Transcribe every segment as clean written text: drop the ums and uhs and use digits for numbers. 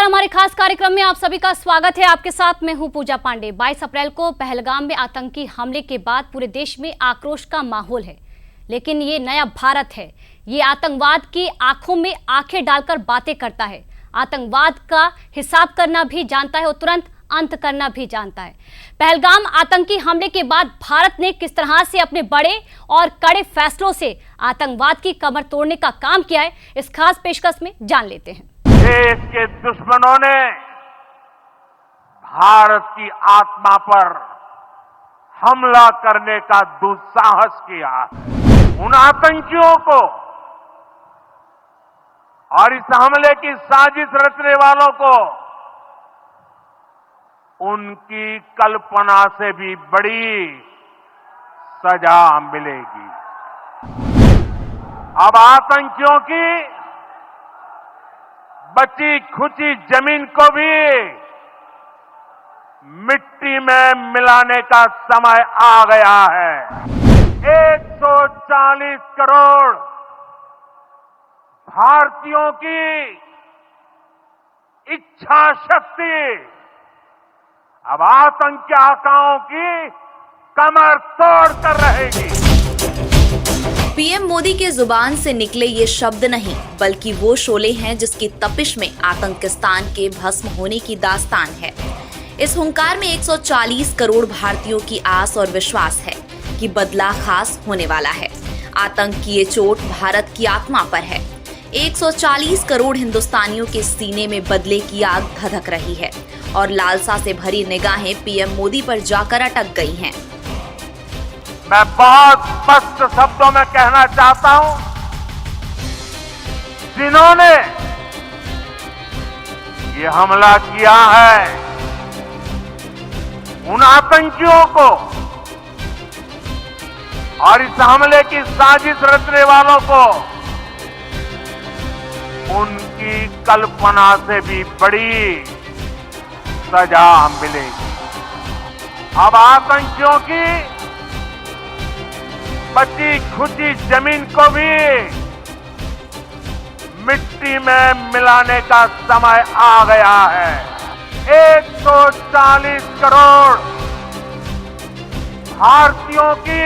हमारे खास कार्यक्रम में आप सभी का स्वागत है। आपके साथ मैं हूं पूजा पांडे। 22 अप्रैल को पहलगाम में आतंकी हमले के बाद पूरे देश में आक्रोश का माहौल है, लेकिन ये नया भारत है। ये आतंकवाद की आंखों में आंखें डालकर बातें करता है, आतंकवाद का हिसाब करना भी जानता है और तुरंत अंत करना भी जानता है। पहलगाम आतंकी हमले के बाद भारत ने किस तरह से अपने बड़े और कड़े फैसलों से आतंकवाद की कमर तोड़ने का काम किया है, इस खास पेशकश में जान लेते हैं। देश के दुश्मनों ने भारत की आत्मा पर हमला करने का दुस्साहस किया। उन आतंकियों को और इस हमले की साजिश रचने वालों को उनकी कल्पना से भी बड़ी सजा मिलेगी। अब आतंकियों की बची खुची जमीन को भी मिट्टी में मिलाने का समय आ गया है। 140 करोड़ भारतीयों की इच्छा शक्ति अब आतंकी आकाओं की कमर तोड़ कर रहेगी। पीएम मोदी के जुबान से निकले ये शब्द नहीं, बल्कि वो शोले हैं जिसकी तपिश में आतंकिस्तान के भस्म होने की दास्तान है। इस हुंकार में 140 करोड़ भारतीयों की आस और विश्वास है कि बदला खास होने वाला है। आतंक की ये चोट भारत की आत्मा पर है। 140 करोड़ हिंदुस्तानियों के सीने में बदले की आग धधक रही है और लालसा से भरी निगाहें पीएम मोदी पर जाकर अटक गई हैं। मैं बहुत स्पष्ट शब्दों में कहना चाहता हूं, जिन्होंने ये हमला किया है, उन आतंकियों को और इस हमले की साजिश रचने वालों को उनकी कल्पना से भी बड़ी सजा मिलेगी। अब आतंकियों की बची खुची जमीन को भी मिट्टी में मिलाने का समय आ गया है। 140 करोड़ भारतीयों की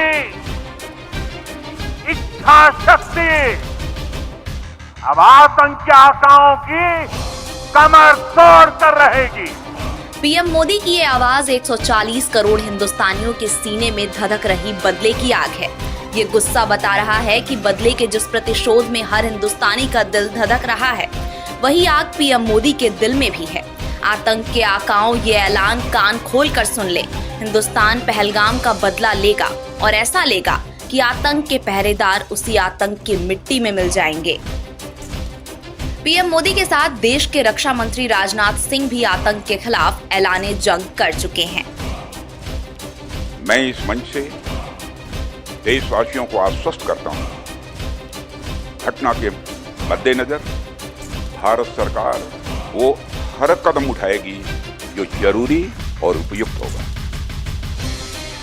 इच्छा शक्ति अब आतंकी आकाओं की कमर तोड़ कर रहेगी। पीएम मोदी की ये आवाज 140 करोड़ हिंदुस्तानियों के सीने में धधक रही बदले की आग है। ये गुस्सा बता रहा है कि बदले के जिस प्रतिशोध में हर हिंदुस्तानी का दिल धधक रहा है, वही आग पीएम मोदी के दिल में भी है। आतंक के आकाओं, ये ऐलान कान खोल कर सुन ले। हिंदुस्तान पहलगाम का बदला लेगा और ऐसा लेगा कि आतंक के पहरेदार उसी आतंक की मिट्टी में मिल जाएंगे। पीएम मोदी के साथ देश के रक्षा मंत्री राजनाथ सिंह भी आतंक के खिलाफ ऐलाने जंग कर चुके हैं। मैं इस मंच से देशवासियों को आश्वस्त करता हूं, घटना के मद्देनजर भारत सरकार वो हर कदम उठाएगी जो जरूरी और उपयुक्त होगा।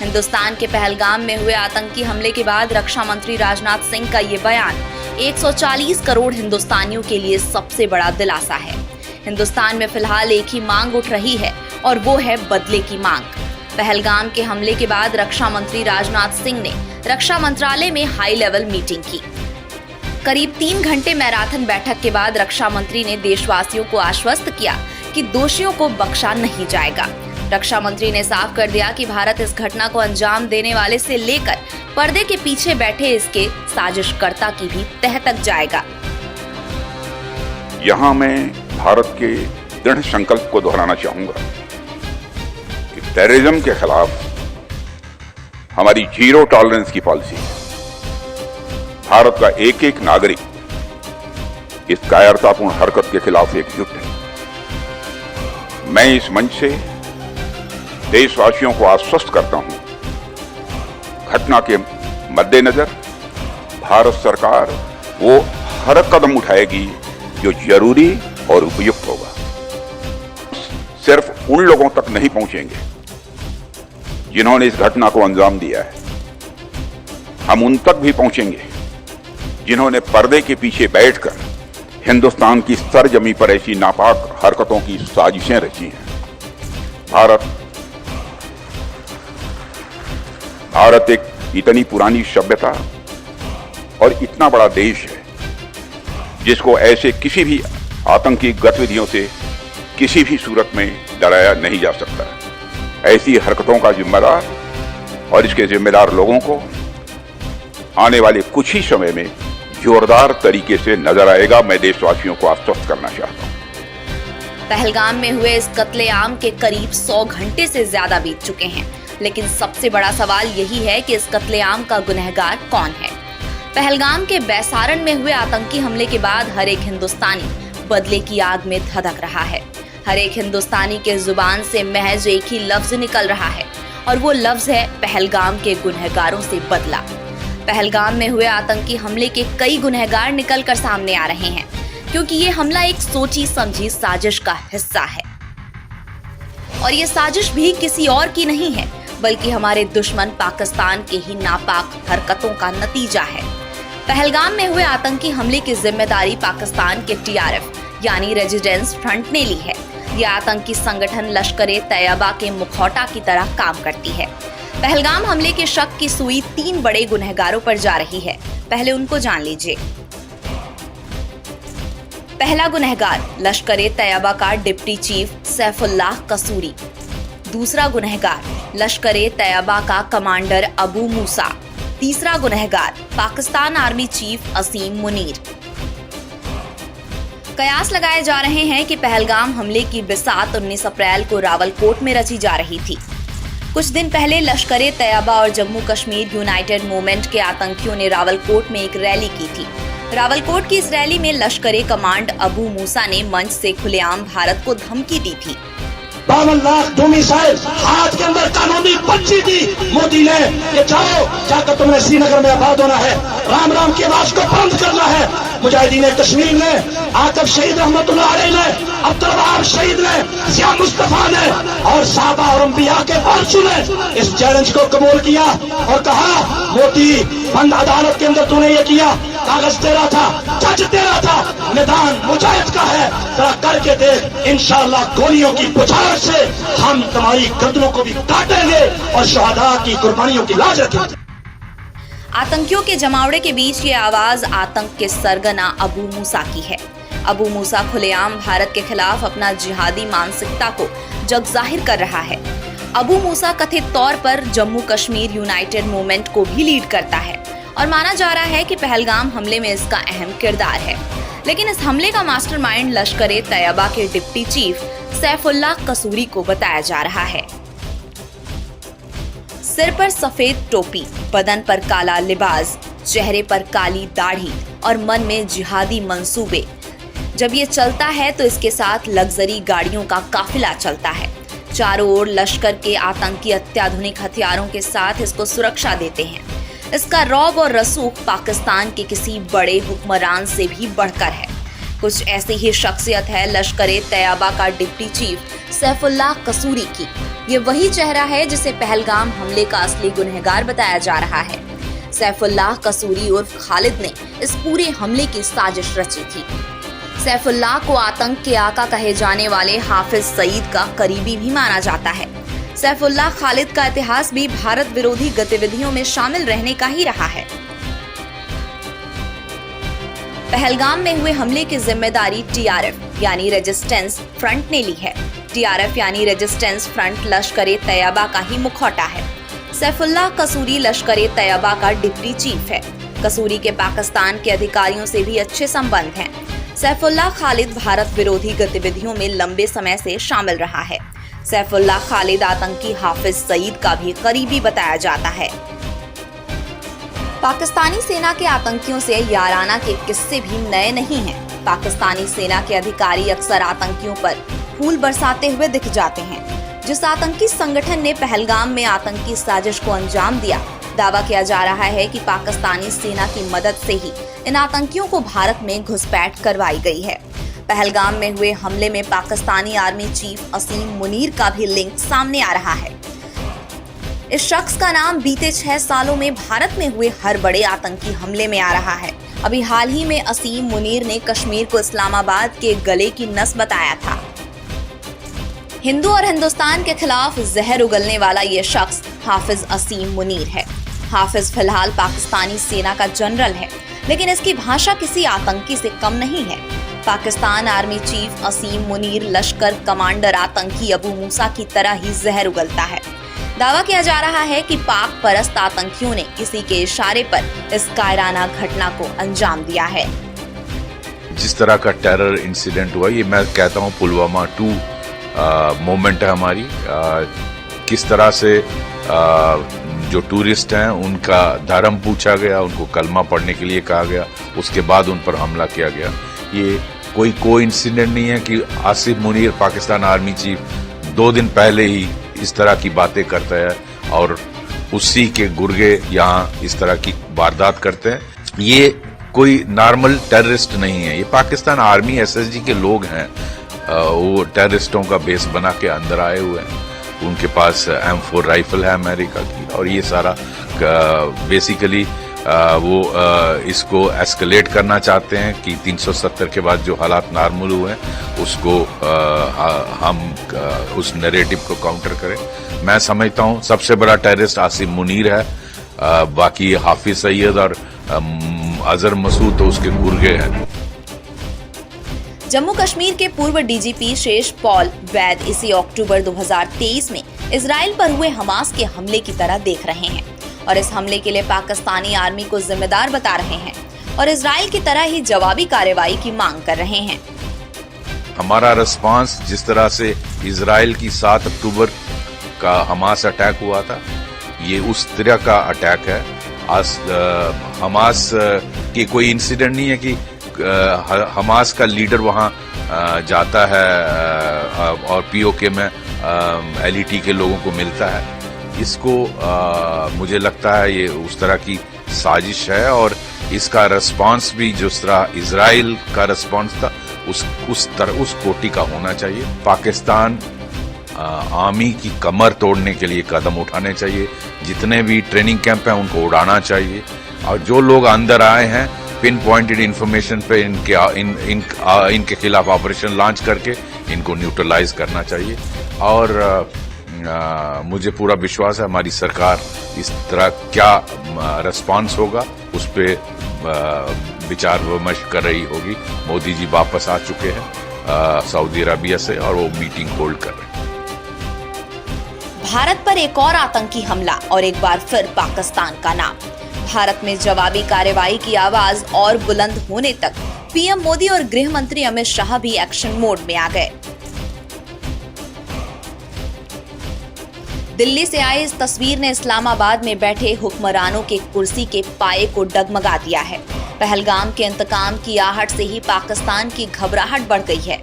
हिंदुस्तान के पहलगाम में हुए आतंकी हमले के बाद रक्षा मंत्री राजनाथ सिंह का ये बयान 140 करोड़ हिंदुस्तानियों के लिए सबसे बड़ा दिलासा है। हिंदुस्तान में फिलहाल एक ही मांग उठ रही है और वो है बदले की मांग। पहलगाम के हमले के बाद रक्षा मंत्री राजनाथ सिंह ने रक्षा मंत्रालय में हाई लेवल मीटिंग की। करीब 3 घंटे मैराथन बैठक के बाद रक्षा मंत्री ने देशवासियों को आश्वस्त किया कि दोषियों को बख्शा नहीं जाएगा। रक्षा मंत्री ने साफ कर दिया कि भारत इस घटना को अंजाम देने वाले से लेकर पर्दे के पीछे बैठे इसके साजिशकर्ता की भी तह तक जाएगा। यहां मैं भारत के दृढ़ संकल्प को दोहराना चाहूंगा कि टेररिज्म के खिलाफ हमारी जीरो टॉलरेंस की पॉलिसी है। भारत का एक एक नागरिक इस कायरतापूर्ण हरकत के खिलाफ एकजुट है। मैं इस मंच से देशवासियों को आश्वस्त करता हूं, घटना के मद्देनजर भारत सरकार वो हर कदम उठाएगी जो जरूरी और उपयुक्त होगा। सिर्फ उन लोगों तक नहीं पहुंचेंगे जिन्होंने इस घटना को अंजाम दिया है, हम उन तक भी पहुंचेंगे जिन्होंने पर्दे के पीछे बैठकर हिंदुस्तान की सरजमी पर ऐसी नापाक हरकतों की साजिशें रची हैं। भारत एक इतनी पुरानी सभ्यता और इतना बड़ा देश है जिसको ऐसे किसी भी आतंकी गतिविधियों से किसी भी सूरत में डराया नहीं जा सकता। ऐसी हरकतों का जिम्मेदार और इसके जिम्मेदार लोगों को आने वाले कुछ ही समय में जोरदार तरीके से नजर आएगा। मैं देशवासियों को आश्वस्त करना चाहता हूं। पहलगाम में हुए इस कत्लेआम के करीब 100 घंटे से ज्यादा बीत चुके हैं, लेकिन सबसे बड़ा सवाल यही है कि इस कत्लेआम का गुनहगार कौन है। पहलगाम के बैसारन में हुए आतंकी हमले के बाद हर एक हिंदुस्तानी बदले की आग में धधक रहा है। हर एक हिंदुस्तानी के जुबान से महज एक ही लफ्ज निकल रहा है और वो लफ्ज है पहलगाम के गुनहगारों से बदला। पहलगाम में हुए आतंकी हमले के कई गुनहगार निकलकर सामने आ रहे हैं, क्योंकि ये हमला एक सोची समझी साजिश का हिस्सा है। और ये साजिश भी किसी और की नहीं है, बल्कि हमारे दुश्मन पाकिस्तान के ही नापाक हरकतों का नतीजा है। पहलगाम में हुए आतंकी हमले की जिम्मेदारी पाकिस्तान के TRF यानी रेजिस्टेंस फ्रंट ने ली है। यह आतंकी संगठन लश्कर-ए-तैयबा के मुखौटा की तरह काम करती है। पहलगाम हमले के शक की सुई 3 बड़े गुनहगारों पर जा रही है। पहले उनको जान लीजिए। पहला गुनहगार लश्कर-ए-तैयबा का डिप्टी चीफ सैफुल्लाह कसूरी। दूसरा गुनहगार लश्कर-ए-तैयबा का कमांडर अबू मूसा। तीसरा गुनहगार पाकिस्तान आर्मी चीफ असीम मुनीर। कयास लगाए जा रहे हैं कि पहलगाम हमले की बिसात 19 अप्रैल को रावलकोट में रची जा रही थी। कुछ दिन पहले लश्कर-ए-तैयबा और जम्मू कश्मीर यूनाइटेड मूवमेंट के आतंकियों ने रावलकोट में एक रैली की थी। रावलकोट की इस रैली में लश्कर कमांड अबू मूसा ने मंच से खुलेआम भारत को धमकी दी थी। 52 लाख डोमिसाइल हाथ के अंदर कानूनी पर्ची दी मोदी ने कि जाओ जाकर तुमने श्रीनगर में आबाद होना है, राम राम की आवाज को बंद करना है। मुजाहिदीन कश्मीर ने, आतफ शहीद रहमतुल्लाह अलैह ने, अब्दुल वहाब शहीद ने, जिया मुस्तफा ने और साहबा और अंबिया के बारसू ने इस चैलेंज को कबूल किया और कहा मोदी बंद अदालत के अंदर तूने ये किया, कागज तेरा था, जज तेरा था, मैदान मुजाहिद का है, जरा करके देख, इंशाअल्लाह गोलियों की बुछारत से हम तुम्हारी गर्दनों को भी काटेंगे और शहादा की कुर्बानियों की लाज रखेंगे। आतंकियों के जमावड़े के बीच ये आवाज आतंक के सरगना अबू मूसा की है। अबू मूसा खुलेआम भारत के खिलाफ अपना जिहादी मानसिकता को जग जाहिर कर रहा है। अबू मूसा कथित तौर पर जम्मू कश्मीर यूनाइटेड मूवमेंट को भी लीड करता है और माना जा रहा है कि पहलगाम हमले में इसका अहम किरदार है। लेकिन इस हमले का मास्टरमाइंड लश्कर-ए-तैयबा के डिप्टी चीफ सैफुल्लाह कसूरी को बताया जा रहा है। सिर पर सफेद टोपी, बदन पर काला लिबास, चेहरे पर काली दाढ़ी और मन में जिहादी मंसूबे। जब ये चलता है तो इसके साथ लग्जरी गाड़ियों का काफिला चलता है। चारों ओर लश्कर के आतंकी अत्याधुनिक हथियारों के साथ इसको सुरक्षा देते हैं। इसका रौब और रसूख पाकिस्तान के किसी बड़े हुक्मरान से भी बढ़कर है। कुछ ऐसी ही शख्सियत है लश्कर-ए-तैयबा का डिप्टी चीफ सैफुल्लाह कसूरी की। ये वही चेहरा है जिसे पहलगाम हमले का असली गुनहगार बताया जा रहा है। सैफुल्लाह कसूरी उर्फ खालिद ने इस पूरे हमले की साजिश रची थी। सैफुल्लाह को आतंक के आका कहे जाने वाले हाफिज सईद का करीबी भी माना जाता है। सैफुल्लाह खालिद का इतिहास भी भारत विरोधी गतिविधियों में शामिल रहने का ही रहा है। पहलगाम में हुए हमले की जिम्मेदारी TRF यानी रेजिस्टेंस फ्रंट ने ली है। TRF यानी रेजिस्टेंस फ्रंट लश्कर-ए-तैयबा का ही मुखौटा है। सैफुल्लाह कसूरी लश्कर-ए-तैयबा का डिप्टी चीफ है। कसूरी के पाकिस्तान के अधिकारियों से भी अच्छे संबंध हैं। सैफुल्लाह खालिद भारत विरोधी गतिविधियों में लंबे समय से शामिल रहा है। सैफुल्लाह खालिद आतंकी हाफिज सईद का भी करीबी बताया जाता है। पाकिस्तानी सेना के आतंकियों से याराना के किस्से भी नए नहीं हैं। पाकिस्तानी सेना के अधिकारी अक्सर आतंकियों पर फूल बरसाते हुए दिख जाते हैं। जिस आतंकी संगठन ने पहलगाम में आतंकी साजिश को अंजाम दिया, दावा किया जा रहा है कि पाकिस्तानी सेना की मदद से ही इन आतंकियों को भारत में घुसपैठ करवाई गई है। पहलगाम में हुए हमले में पाकिस्तानी आर्मी चीफ असीम मुनीर का भी लिंक सामने आ रहा है। इस शख्स का नाम बीते 6 सालों में भारत में हुए हर बड़े आतंकी हमले में आ रहा है अभी हाल ही में असीम मुनीर ने कश्मीर को इस्लामाबाद के गले की नस बताया था। हिंदू और हिंदुस्तान के खिलाफ जहर उगलने वाला ये शख्स हाफिज असीम मुनीर है। हाफिज फिलहाल पाकिस्तानी सेना का जनरल है, लेकिन इसकी भाषा किसी आतंकी से कम नहीं है। पाकिस्तान आर्मी चीफ असीम मुनीर लश्कर कमांडर आतंकी अबू मूसा की तरह ही जहर उगलता है। दावा किया जा रहा है कि पाक परस्त आतंकियों ने किसी के इशारे पर इस कायराना घटना को अंजाम दिया है। जिस तरह का टेरर इंसिडेंट हुआ, ये मैं कहता हूँ पुलवामा 2 मोमेंट है हमारी। किस तरह से जो टूरिस्ट हैं उनका धर्म पूछा गया, उनको कलमा पढ़ने के लिए कहा गया, उसके बाद उन पर हमला किया गया। ये कोई इंसिडेंट नहीं है कि आसिफ मुनीर पाकिस्तान आर्मी चीफ 2 दिन पहले ही इस तरह की बातें करता है और उसी के गुर्गे यहाँ इस तरह की वारदात करते हैं। ये कोई नॉर्मल टेररिस्ट नहीं है, ये पाकिस्तान आर्मी एसएसजी के लोग हैं। वो टेररिस्टों का बेस बना के अंदर आए हुए हैं। उनके पास M4 राइफल है अमेरिका की, और ये सारा बेसिकली वो इसको एस्केलेट करना चाहते हैं कि 370 के बाद जो हालात नॉर्मल हुए हैं उसको हम उस नैरेटिव को काउंटर करें। मैं समझता हूं सबसे बड़ा टेररिस्ट आसिम मुनीर है, बाकी हाफिज सईद और अजहर मसूद तो उसके गुर्गे हैं। जम्मू कश्मीर के पूर्व डीजीपी शेष पॉल वैद इसी अक्टूबर 2023 में इजराइल पर हुए हमास के हमले की तरह देख रहे हैं और इस हमले के लिए पाकिस्तानी आर्मी को जिम्मेदार बता रहे हैं और इजराइल की तरह ही जवाबी कार्रवाई की मांग कर रहे हैं। हमारा रिस्पांस जिस तरह से इजराइल की 7 अक्टूबर का हमास अटैक हुआ था, ये उस तरह का अटैक है। हमास की कोई इंसिडेंट नहीं है कि हमास का लीडर वहां जाता है और पीओके में एलईटी के लोगों को मिलता है। इसको मुझे लगता है ये उस तरह की साजिश है और इसका रिस्पांस भी जिस तरह इजराइल का रिस्पांस था उस कोटि का होना चाहिए। पाकिस्तान आर्मी की कमर तोड़ने के लिए कदम उठाने चाहिए। जितने भी ट्रेनिंग कैंप हैं उनको उड़ाना चाहिए और जो लोग अंदर आए हैं पिन पॉइंटेड इंफॉर्मेशन पे इनके खिलाफ ऑपरेशन लॉन्च करके इनको न्यूट्रलाइज करना चाहिए। और मुझे पूरा विश्वास है हमारी सरकार इस तरह क्या रिस्पांस होगा उस पर विचार विमर्श कर रही होगी। मोदी जी वापस आ चुके हैं सऊदी अरबिया से और वो मीटिंग होल्ड कर रहे हैं। भारत पर एक और आतंकी हमला और एक बार फिर पाकिस्तान का नाम। भारत में जवाबी कार्रवाई की आवाज और बुलंद होने तक पीएम मोदी और गृह मंत्री अमित शाह भी एक्शन मोड में आ गए। दिल्ली से आई इस तस्वीर ने इस्लामाबाद में बैठे हुक्मरानों के कुर्सी के पाये को डगमगा दिया है। पहलगाम के इंतकाम की आहट से ही पाकिस्तान की घबराहट बढ़ गई है।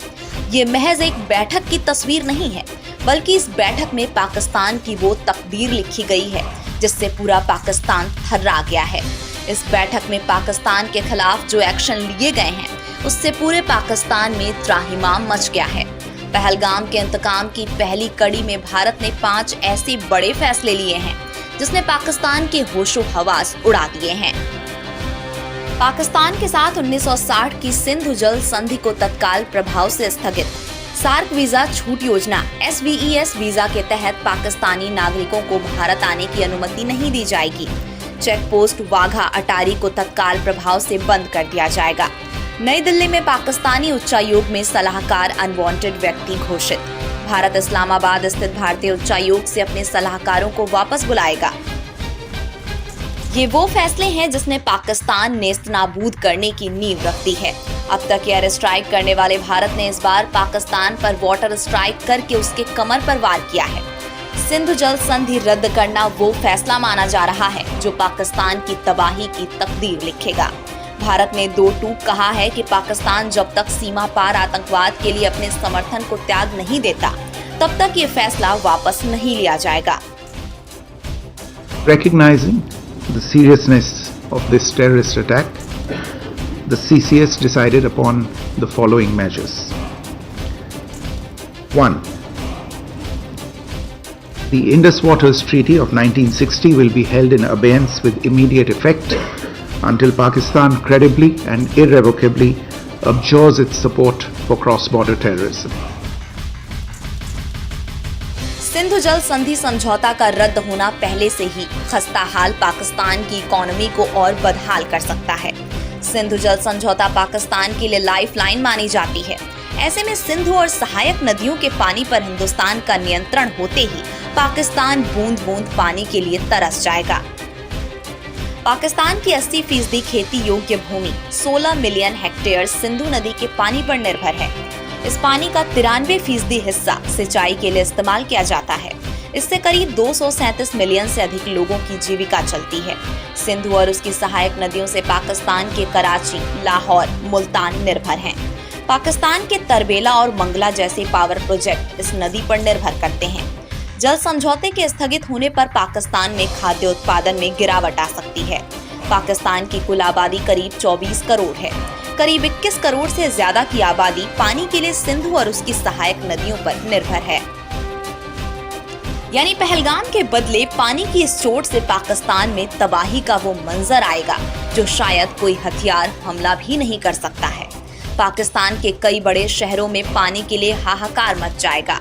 ये महज एक बैठक की तस्वीर नहीं है, बल्कि इस बैठक में पाकिस्तान की वो तकदीर लिखी गई है जिससे पूरा पाकिस्तान थर्रा गया है। इस बैठक में पाकिस्तान के खिलाफ जो एक्शन लिए गए हैं उससे पूरे पाकिस्तान में त्राहिमाम मच गया है। पहलगाम के इंतकाम की पहली कड़ी में भारत ने 5 ऐसे बड़े फैसले लिए हैं जिसने पाकिस्तान के होशो हवास उड़ा दिए हैं। पाकिस्तान के साथ 1960 की सिंधु जल संधि को तत्काल प्रभाव से स्थगित। सार्क वीजा छूट योजना SVES वीजा के तहत पाकिस्तानी नागरिकों को भारत आने की अनुमति नहीं दी जाएगी। चेक पोस्ट वाघा अटारी को तत्काल प्रभाव से बंद कर दिया जाएगा। नई दिल्ली में पाकिस्तानी उच्चायोग में सलाहकार अनवांटेड व्यक्ति घोषित। भारत इस्लामाबाद स्थित भारतीय उच्चायोग से अपने सलाहकारों को वापस बुलाएगा। ये वो फैसले हैं जिसने पाकिस्तान नेस्तनाबूद करने की नींव रखती है। अब तक एयर स्ट्राइक करने वाले भारत ने इस बार पाकिस्तान पर वाटर स्ट्राइक करके उसके कमर पर वार किया है। सिंधु जल संधि रद्द करना वो फैसला माना जा रहा है जो पाकिस्तान की तबाही की तकदीर लिखेगा। भारत ने 2 टूक कहा है कि पाकिस्तान जब तक सीमा पार आतंकवाद के लिए अपने समर्थन को त्याग नहीं देता तब तक ये फैसला वापस नहीं लिया जाएगा। Recognizing the seriousness of this terrorist attack, the CCS decided upon the following measures. 1. The Indus Waters Treaty of 1960 will be held in abeyance with immediate effect until Pakistan credibly and irrevocably abjures its support for cross-border terrorism. Sindhu जल संधि समझौता का रद्द होना पहले से ही खस्ता हाल पाकिस्तान की इकोनॉमी को और बदहाल कर सकता है। सिंधु जल समझौता पाकिस्तान के लिए लाइफलाइन मानी जाती है। ऐसे में सिंधु और सहायक नदियों के पानी पर हिंदुस्तान का नियंत्रण होते ही पाकिस्तान बूंद बूंद पानी के लिए तरस जाएगा। पाकिस्तान की 80% खेती योग्य भूमि 16 मिलियन हेक्टेयर सिंधु नदी के पानी पर निर्भर है। इस पानी का 93% हिस्सा सिंचाई के लिए इस्तेमाल किया जाता है। इससे करीब 237 मिलियन से अधिक लोगों की जीविका चलती है। सिंधु और उसकी सहायक नदियों से पाकिस्तान के कराची, लाहौर, मुल्तान निर्भर हैं। पाकिस्तान के तरबेला और मंगला जैसे पावर प्रोजेक्ट इस नदी पर निर्भर करते हैं। जल समझौते के स्थगित होने पर पाकिस्तान में खाद्य उत्पादन में गिरावट आ सकती है। पाकिस्तान की कुल आबादी करीब 24 करोड़ है। करीब 21 करोड़ से ज्यादा की आबादी पानी के लिए सिंधु और उसकी सहायक नदियों पर निर्भर है। यानी पहलगाम के बदले पानी की इस चोट से पाकिस्तान में तबाही का वो मंजर आएगा जो शायद कोई हथियार हमला भी नहीं कर सकता है। पाकिस्तान के कई बड़े शहरों में पानी के लिए हाहाकार मच जाएगा।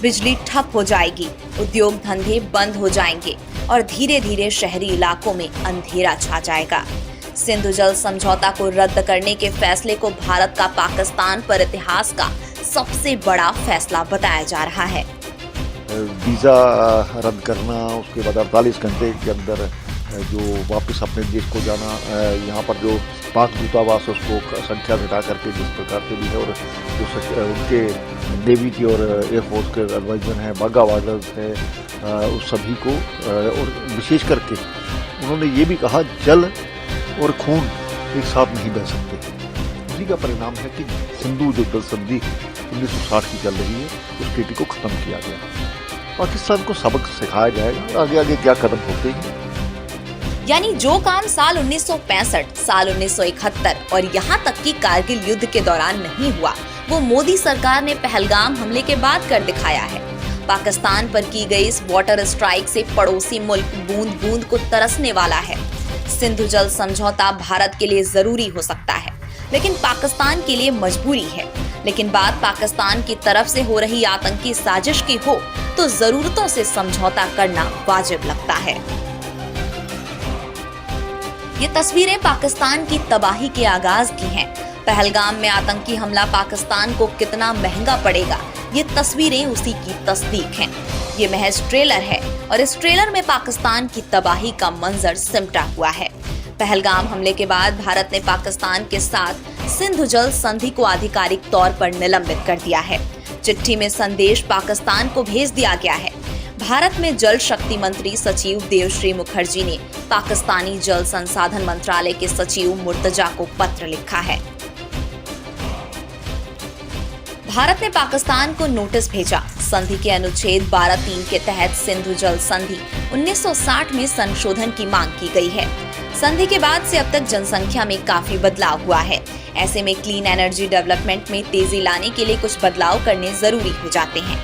बिजली ठप हो जाएगी, उद्योग धंधे बंद हो जाएंगे और धीरे धीरे शहरी इलाकों में अंधेरा छा जाएगा। सिंधु जल समझौता को रद्द करने के फैसले को भारत का पाकिस्तान पर इतिहास का सबसे बड़ा फैसला बताया जा रहा है। वीज़ा रद्द करना, उसके बाद 48 घंटे के अंदर जो वापस अपने देश को जाना, यहाँ पर जो पाक दूतावास उसको संख्या घटा करके जिस प्रकार से भी है, और जो उनके नेवी की और एयरफोर्स के एडवाइजर हैं, बागा वार्डर्स है, उस सभी को, और विशेष करके उन्होंने ये भी कहा जल और खून एक साथ नहीं बह सकते। उसी का परिणाम है कि सिंधु जो जल संधि 1960 की चल रही है उस ट्रीटी को खत्म किया गया। पाकिस्तान को सबक सिखाया जाएगा आगे आगे क्या कदम होते हैं। यानी जो काम साल 1965, साल 1971 और यहाँ तक कि कारगिल युद्ध के दौरान नहीं हुआ, वो मोदी सरकार ने पहलगाम हमले के बाद कर दिखाया है। पाकिस्तान पर की गई इस वाटर स्ट्राइक से पड़ोसी मुल्क बूंद बूंद को तरसने वाला है। सिंधु जल समझौता भारत के लिए जरूरी हो सकता है, लेकिन पाकिस्तान के लिए मजबूरी है। लेकिन बात पाकिस्तान की तरफ से हो रही आतंकी साजिश की हो तो जरूरतों से समझौता करना वाजिब लगता है। ये तस्वीरें पाकिस्तान की तबाही के आगाज की हैं। पहलगाम में आतंकी हमला पाकिस्तान को कितना महंगा पड़ेगा, ये तस्वीरें उसी की तस्दीक हैं। ये महज ट्रेलर है और इस ट्रेलर में पाकिस्तान की तबाही का मंजर सिमटा हुआ है। पहलगाम हमले के बाद भारत ने पाकिस्तान के साथ सिंधु जल संधि को आधिकारिक तौर पर निलंबित कर दिया है। चिट्ठी में संदेश पाकिस्तान को भेज दिया गया है। भारत में जल शक्ति मंत्री सचिव देवश्री मुखर्जी ने पाकिस्तानी जल संसाधन मंत्रालय के सचिव मुर्तजा को पत्र लिखा है। भारत ने पाकिस्तान को नोटिस भेजा। संधि के अनुच्छेद 12(3) के तहत सिंधु जल संधि 1960 में संशोधन की मांग की गई है। संधि के बाद से अब तक जनसंख्या में काफी बदलाव हुआ है। ऐसे में क्लीन एनर्जी डेवलपमेंट में तेजी लाने के लिए कुछ बदलाव करने जरूरी हो जाते हैं।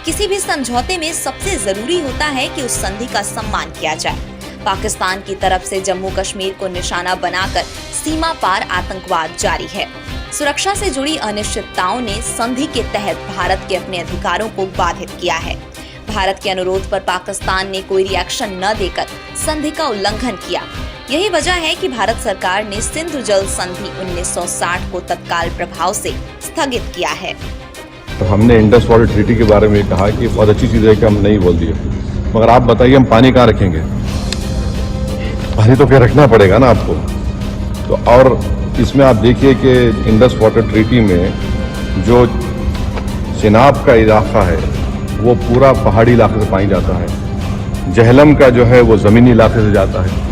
किसी भी समझौते में सबसे जरूरी होता है कि उस संधि का सम्मान किया जाए। पाकिस्तान की तरफ से जम्मू कश्मीर को निशाना बनाकर सीमा पार आतंकवाद जारी है। सुरक्षा से जुड़ी अनिश्चितताओं ने संधि के तहत भारत के अपने अधिकारों को बाधित किया है। भारत के अनुरोध पर पाकिस्तान ने कोई रिएक्शन न देकर संधि का उल्लंघन किया। यही वजह है कि भारत सरकार ने सिंधु जल संधि 1960 को तत्काल प्रभाव से स्थगित किया है। हमने इंडस वाटर ट्रीटी के बारे में कहा कि बहुत अच्छी चीज है कि हम नहीं बोल दिए, मगर आप बताइए हम पानी कहाँ रखेंगे? पानी तो क्या रखना पड़ेगा ना आपको। तो और इसमें आप देखिए कि इंडस वाटर ट्रीटी में जो चिनाब का इलाका है वो पूरा पहाड़ी इलाके से पानी जाता है, जहलम का जो है वो जमीनी इलाके से जाता है,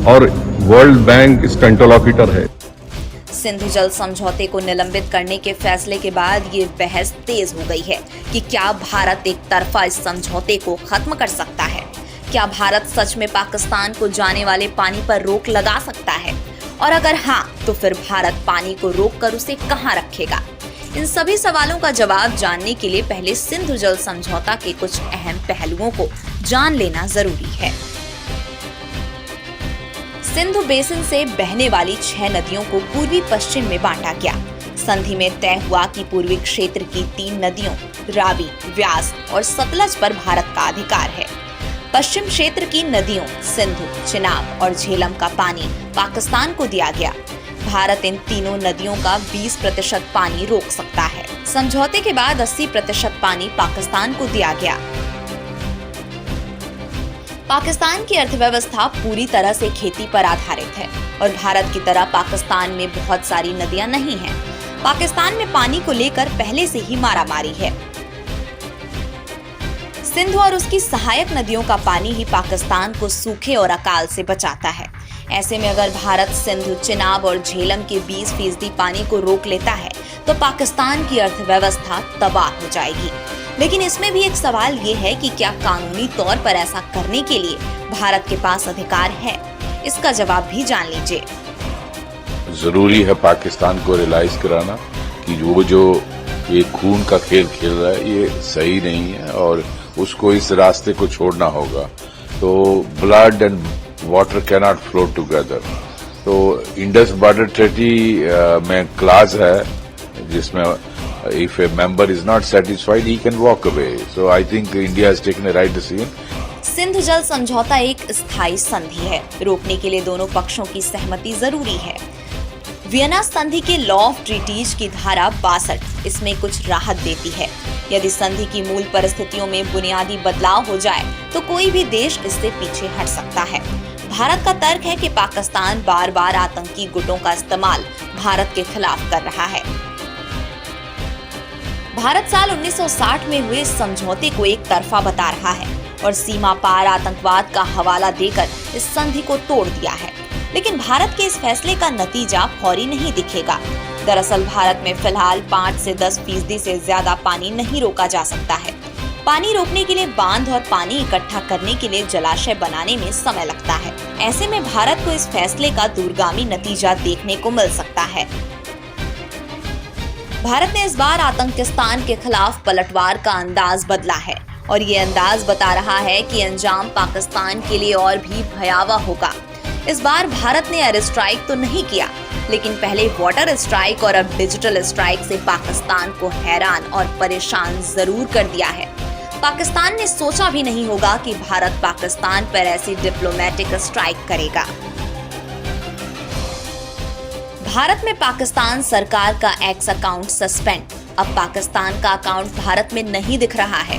और वर्ल्ड बैंक इसका इंटरलॉक्यूटर है। सिंधु जल समझौते को निलंबित करने के फैसले के बाद ये बहस तेज हो गई है कि क्या भारत एक तरफा इस समझौते को खत्म कर सकता है? क्या भारत सच में पाकिस्तान को जाने वाले पानी पर रोक लगा सकता है? और अगर हाँ, तो फिर भारत पानी को रोककर उसे कहाँ रखेगा? इन सभी सवालों का जवाब जानने के लिए पहले सिंधु जल समझौता के कुछ अहम पहलुओं को जान लेना जरूरी है। सिंधु बेसिन से बहने वाली 6 नदियों को पूर्वी पश्चिम में बांटा गया। संधि में तय हुआ कि पूर्वी क्षेत्र की 3 नदियों रावी, व्यास और सतलज पर भारत का अधिकार है। पश्चिम क्षेत्र की नदियों सिंधु, चिनाब और झेलम का पानी पाकिस्तान को दिया गया। भारत इन तीनों नदियों का 20% पानी रोक सकता है। समझौते के बाद 80% पानी पाकिस्तान को दिया गया। पाकिस्तान की अर्थव्यवस्था पूरी तरह से खेती पर आधारित है और भारत की तरह पाकिस्तान में बहुत सारी नदियां नहीं हैं। पाकिस्तान में पानी को लेकर पहले से ही मारामारी है। सिंधु और उसकी सहायक नदियों का पानी ही पाकिस्तान को सूखे और अकाल से बचाता है। ऐसे में अगर भारत सिंधु, चिनाब और झेलम के 20% पानी को रोक लेता है तो पाकिस्तान की अर्थव्यवस्था तबाह हो जाएगी। लेकिन इसमें भी एक सवाल ये है कि क्या कानूनी तौर पर ऐसा करने के लिए भारत के पास अधिकार है? इसका जवाब भी जान लीजिए। जरूरी है पाकिस्तान को रियलाइज कराना कि वो जो ये खून का खेल खेल रहा है ये सही नहीं है और उसको इस रास्ते को छोड़ना होगा। तो blood and water can not flow together. तो इंडस बॉर्डर ट्रीटी में क्लाज है जिसमें if a member is not satisfied he can walk away. So I think India has taken a right decision. Sindhu जल समझौता एक स्थायी संधि है। रोकने के लिए दोनों पक्षों की सहमति जरूरी है। वियना संधि के लॉ ऑफ ट्रीटीज की धारा 62 इसमें कुछ राहत देती है। यदि संधि की मूल परिस्थितियों में बुनियादी बदलाव हो जाए तो कोई भी देश इससे पीछे हट सकता है। भारत का तर्क है कि पाकिस्तान बार बार आतंकी गुटों का इस्तेमाल भारत के खिलाफ कर रहा है। भारत साल 1960 में हुए इस समझौते को एक तरफा बता रहा है और सीमा पार आतंकवाद का हवाला देकर इस संधि को तोड़ दिया है। लेकिन भारत के इस फैसले का नतीजा फौरी नहीं दिखेगा। दरअसल भारत में फिलहाल 5 से 10% से ज्यादा पानी नहीं रोका जा सकता है। पानी रोकने के लिए बांध और पानी इकट्ठा करने के लिए जलाशय बनाने में समय लगता है। ऐसे में भारत को इस फैसले का दूरगामी नतीजा देखने को मिल सकता है। भारत ने इस बार आतंकिस्तान के खिलाफ पलटवार का अंदाज बदला है और ये अंदाज बता रहा है कि अंजाम पाकिस्तान के लिए और भी भयावह होगा। इस बार भारत ने एयर स्ट्राइक तो नहीं किया, लेकिन पहले वाटर स्ट्राइक और अब डिजिटल स्ट्राइक से पाकिस्तान को हैरान और परेशान जरूर कर दिया है। पाकिस्तान ने सोचा भी नहीं होगा कि भारत पाकिस्तान पर ऐसी डिप्लोमेटिक स्ट्राइक करेगा। भारत में पाकिस्तान सरकार का एक्स अकाउंट सस्पेंड। अब पाकिस्तान का अकाउंट भारत में नहीं दिख रहा है।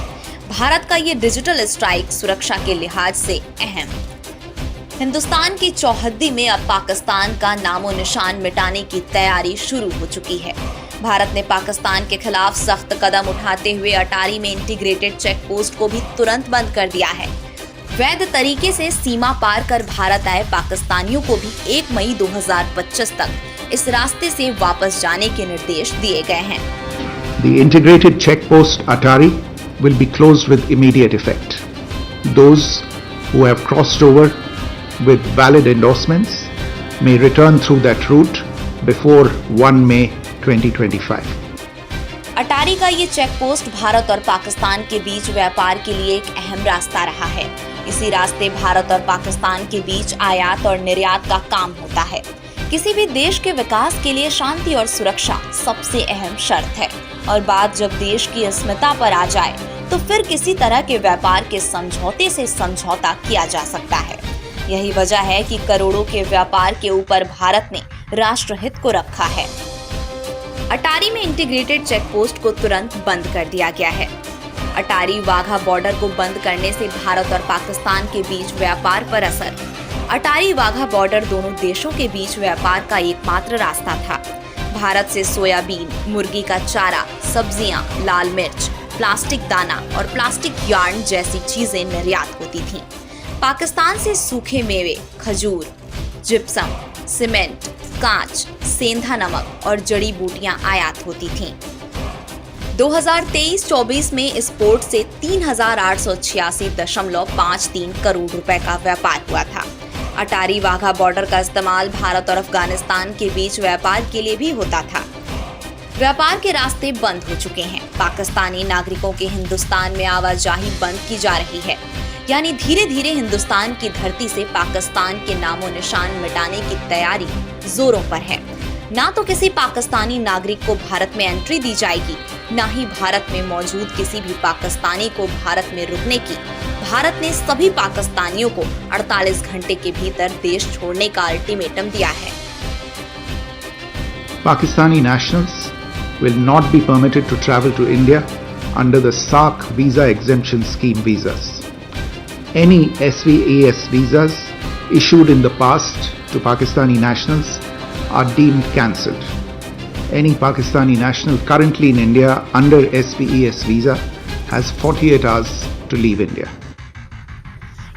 भारत का ये डिजिटल स्ट्राइक सुरक्षा के लिहाज से अहम। हिंदुस्तान की चौहद्दी में अब पाकिस्तान का नामो निशान मिटाने की तैयारी शुरू हो चुकी है। भारत ने पाकिस्तान के खिलाफ सख्त कदम उठाते हुए अटारी में इंटीग्रेटेड चेक पोस्ट को भी तुरंत बंद कर दिया है। वैध तरीके से सीमा पार कर भारत आए पाकिस्तानियों को भी 1 मई 2025 तक इस रास्ते से वापस जाने के निर्देश दिए गए हैं। The integrated check post Atari will be closed with immediate effect. Those who have crossed over with valid endorsements may return through that route before 1 May 2025. अटारी का ये चेक पोस्ट भारत और पाकिस्तान के बीच व्यापार के लिए एक अहम रास्ता रहा है। इसी रास्ते भारत और पाकिस्तान के बीच आयात और निर्यात का काम होता है। किसी भी देश के विकास के लिए शांति और सुरक्षा सबसे अहम शर्त है और बात जब देश की अस्मिता पर आ जाए तो फिर किसी तरह के व्यापार के समझौते से समझौता किया जा सकता है। यही वजह है कि करोड़ों के व्यापार के ऊपर भारत ने राष्ट्रहित को रखा है। अटारी में इंटीग्रेटेड चेक पोस्ट को तुरंत बंद कर दिया गया है। अटारी वाघा बॉर्डर को बंद करने से भारत और पाकिस्तान के बीच व्यापार पर असर। अटारी वाघा बॉर्डर दोनों देशों के बीच व्यापार का एकमात्र रास्ता था। भारत से सोयाबीन, मुर्गी का चारा, सब्जियां, लाल मिर्च, प्लास्टिक दाना और प्लास्टिक यार्न जैसी चीजें निर्यात होती थीं। पाकिस्तान से सूखे मेवे, खजूर, जिप्सम, सीमेंट, कांच, सेंधा नमक और जड़ी बूटियां आयात होती थीं। 2023-24 में इस पोर्ट से 3,886.53 करोड़ रुपए का व्यापार हुआ था। अटारी वाघा बॉर्डर का इस्तेमाल भारत और अफगानिस्तान के बीच व्यापार के लिए भी होता था। व्यापार के रास्ते बंद हो चुके हैं। पाकिस्तानी नागरिकों के हिंदुस्तान में आवाजाही बंद की जा रही है। यानी धीरे धीरे हिंदुस्तान की धरती से पाकिस्तान के नामो निशान मिटाने की तैयारी जोरों पर है। ना तो किसी पाकिस्तानी नागरिक को भारत में एंट्री दी जाएगी, ना ही भारत में मौजूद किसी भी पाकिस्तानी को भारत में रुकने की। भारत ने सभी पाकिस्तानियों को 48 घंटे के भीतर देश छोड़ने का अल्टीमेटम दिया है। Pakistani nationals will not be permitted to travel to India under the SAARC visa exemption scheme visas. Any SVAS visas issued in the past to Pakistani nationals are deemed cancelled. Any Pakistani national currently in India under SVAS visa has 48 hours to leave India.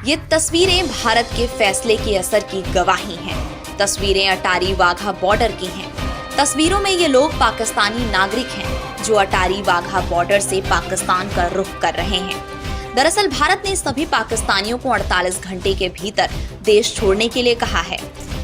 ये तस्वीरें भारत के फैसले के असर की गवाही हैं। तस्वीरें अटारी वाघा बॉर्डर की हैं। तस्वीरों में ये लोग पाकिस्तानी नागरिक हैं जो अटारी वाघा बॉर्डर से पाकिस्तान का रुख कर रहे हैं। दरअसल भारत ने सभी पाकिस्तानियों को 48 घंटे के भीतर देश छोड़ने के लिए कहा है।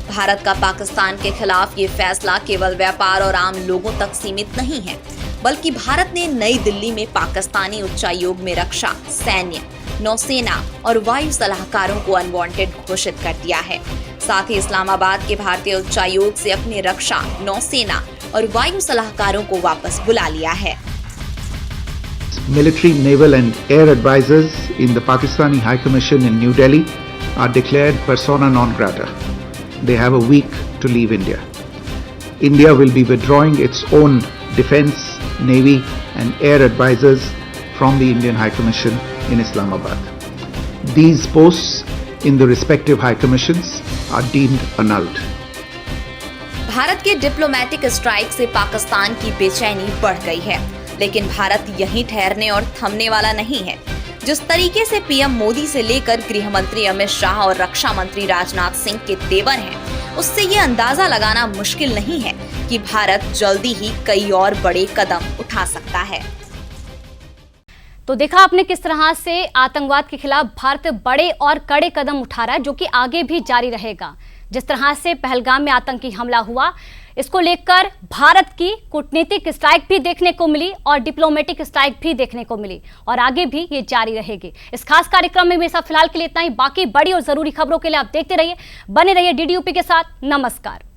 भारत का पाकिस्तान के खिलाफ ये फैसला केवल व्यापार और आम लोगों तक सीमित नहीं है, बल्कि भारत ने नई दिल्ली में पाकिस्तानी उच्चायोग में रक्षा, सैन्य, नौसेना और वायु सलाहकारों को अनवांटेड घोषित कर दिया है। साथ ही इस्लामाबाद के भारतीय उच्चायोग से अपने रक्षा, नौसेना और वायु सलाहकारों को वापस बुला लिया है। Military, naval and air advisors in the Pakistani High Commission in New Delhi are declared persona non grata. They have a week to leave India. India will be withdrawing its own defense, navy and air advisors from the Indian High Commission in Islamabad. These posts in the respective high commissions are deemed annulled. Bharat के diplomatic strike से पाकिस्तान की बेचैनी बढ़ गई है, लेकिन भारत यहीं ठहरने और थमने वाला नहीं है। जिस तरीके से पीएम मोदी से लेकर गृह मंत्री अमित शाह और रक्षा मंत्री राजनाथ सिंह के तेवर हैं, उससे ये अंदाजा लगाना मुश्किल नहीं है कि भारत जल्दी ही कई और बड़े कदम उठा सकता है। तो देखा आपने किस तरह से आतंकवाद के खिलाफ भारत बड़े और कड़े कदम उठा रहा है, जो कि आगे भी जारी रहेगा। जिस तरह से पहलगाम में आतंकी हमला हुआ, इसको लेकर भारत की कूटनीतिक स्ट्राइक भी देखने को मिली और डिप्लोमेटिक स्ट्राइक भी देखने को मिली और आगे भी ये जारी रहेगी। इस खास कार्यक्रम में मेरे साथ फिलहाल के लिए इतना ही। बाकी बड़ी और जरूरी खबरों के लिए आप देखते रहिए, बने रहिए DDUP के साथ। नमस्कार।